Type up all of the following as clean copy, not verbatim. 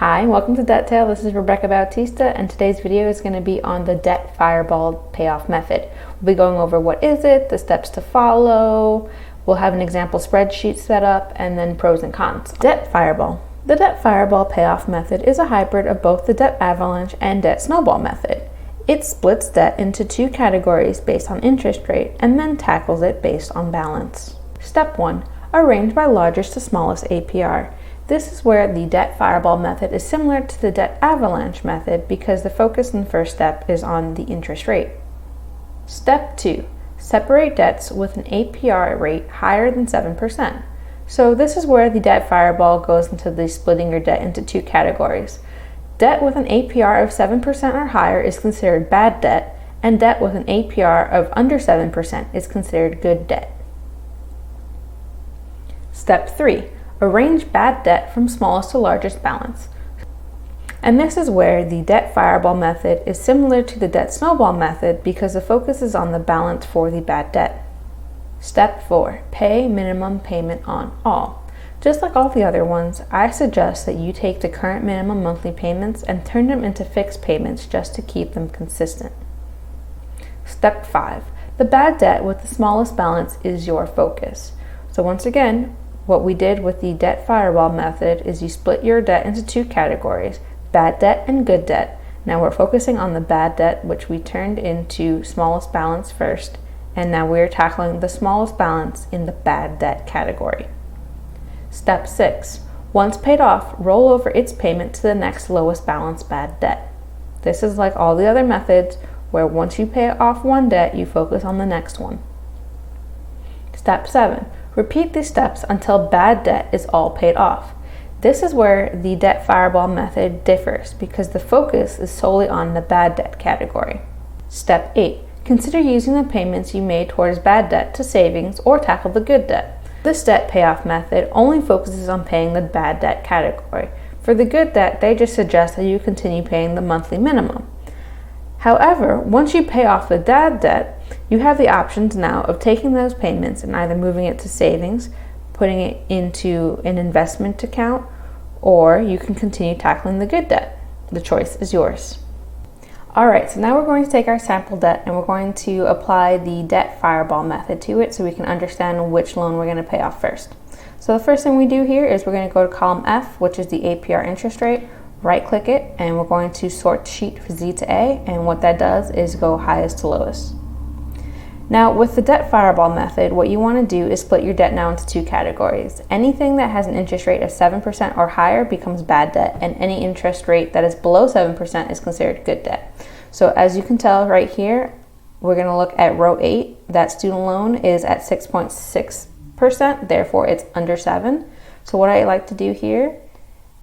Hi, welcome to Debt Tale. This is Rebecca Bautista, and today's video is going to be on the debt fireball payoff method. We'll be going over what is it, the steps to follow, we'll have an example spreadsheet set up, and then pros and cons. Debt fireball. The debt fireball payoff method is a hybrid of both the debt avalanche and debt snowball method. It splits debt into two categories based on interest rate and then tackles it based on balance. Step 1. Arrange by largest to smallest APR. This is where the debt fireball method is similar to the debt avalanche method because the focus in the first step is on the interest rate. Step 2. Separate debts with an APR rate higher than 7%. So this is where the debt fireball goes into the splitting your debt into two categories. Debt with an APR of 7% or higher is considered bad debt, and debt with an APR of under 7% is considered good debt. Step 3. Arrange bad debt from smallest to largest balance. And this is where the debt fireball method is similar to the debt snowball method because the focus is on the balance for the bad debt. Step 4. Pay minimum payment on all. Just like all the other ones, I suggest that you take the current minimum monthly payments and turn them into fixed payments just to keep them consistent. Step 5. The bad debt with the smallest balance is your focus. So once again, what we did with the debt fireball method is you split your debt into two categories, bad debt and good debt. Now we're focusing on the bad debt, which we turned into smallest balance first, and now we're tackling the smallest balance in the bad debt category. Step 6. Once paid off, roll over its payment to the next lowest balance bad debt. This is like all the other methods where once you pay off one debt, you focus on the next one. Step 7. Repeat these steps until bad debt is all paid off. This is where the debt fireball method differs because the focus is solely on the bad debt category. Step 8. Consider using the payments you made towards bad debt to savings or tackle the good debt. This debt payoff method only focuses on paying the bad debt category. For the good debt, they just suggest that you continue paying the monthly minimum. However, once you pay off the bad debt, you have the options now of taking those payments and either moving it to savings, putting it into an investment account, or you can continue tackling the good debt. The choice is yours. Alright, so now we're going to take our sample debt and we're going to apply the debt fireball method to it so we can understand which loan we're going to pay off first. So the first thing we do here is we're going to go to column F, which is the APR interest rate, right click it, and we're going to sort sheet from Z to A, and what that does is go highest to lowest. Now with the debt fireball method, what you want to do is split your debt now into two categories. Anything that has an interest rate of 7% or higher becomes bad debt, and any interest rate that is below 7% is considered good debt. So as you can tell right here, we're going to look at row 8. That student loan is at 6.6%, therefore it's under 7. So what I like to do here,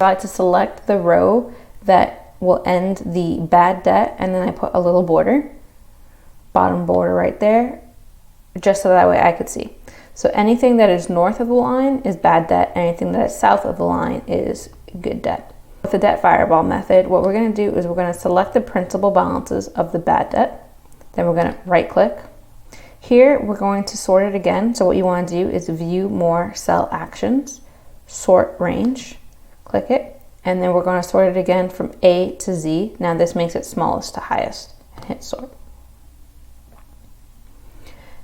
I like to select the row that will end the bad debt, and then I put a little border, bottom border right there, just so that way I could see. So anything that is north of the line is bad debt, anything that is south of the line is good debt. With the debt fireball method, what we're going to do is we're going to select the principal balances of the bad debt, then we're going to right click. Here we're going to sort it again, so what you want to do is view more cell actions, sort range, click it, and then we're going to sort it again from A to Z. Now this makes it smallest to highest, and hit sort.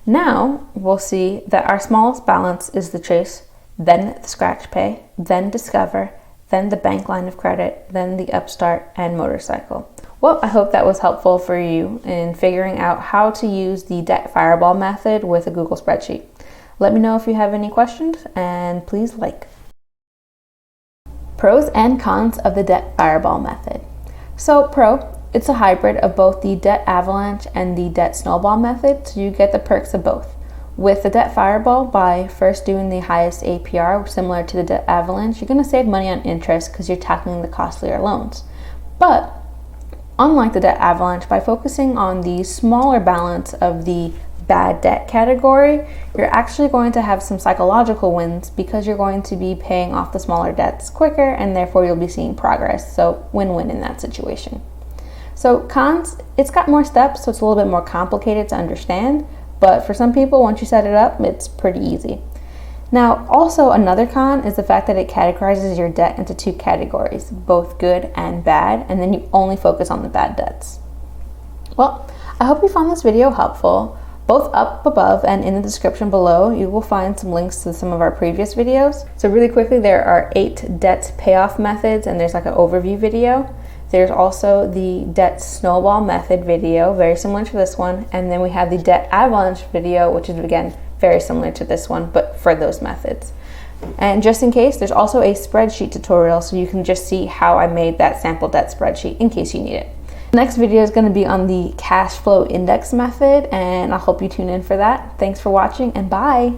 Now we'll see that our smallest balance is the Chase, then the Scratch Pay, then Discover, then the bank line of credit, then the Upstart and Motorcycle. Well, I hope that was helpful for you in figuring out how to use the debt fireball method with a Google spreadsheet. Let me know if you have any questions, and please like. Pros and cons of the debt fireball method. So pro, it's a hybrid of both the debt avalanche and the debt snowball method, so you get the perks of both. With the debt fireball, by first doing the highest APR, similar to the debt avalanche, you're going to save money on interest because you're tackling the costlier loans. But unlike the debt avalanche, by focusing on the smaller balance of the bad debt category, you're actually going to have some psychological wins because you're going to be paying off the smaller debts quicker, and therefore you'll be seeing progress. So win-win in that situation. So cons, it's got more steps, so it's a little bit more complicated to understand, but for some people, once you set it up, it's pretty easy. Now, also another con is the fact that it categorizes your debt into two categories, both good and bad, and then you only focus on the bad debts. Well, I hope you found this video helpful. Both up above and in the description below, you will find some links to some of our previous videos. So really quickly, there are 8 debt payoff methods, and there's like an overview video. There's also the debt snowball method video, very similar to this one. And then we have the debt avalanche video, which is again, very similar to this one, but for those methods. And just in case, there's also a spreadsheet tutorial, so you can just see how I made that sample debt spreadsheet in case you need it. The next video is going to be on the cash flow index method, and I hope you tune in for that. Thanks for watching, and bye!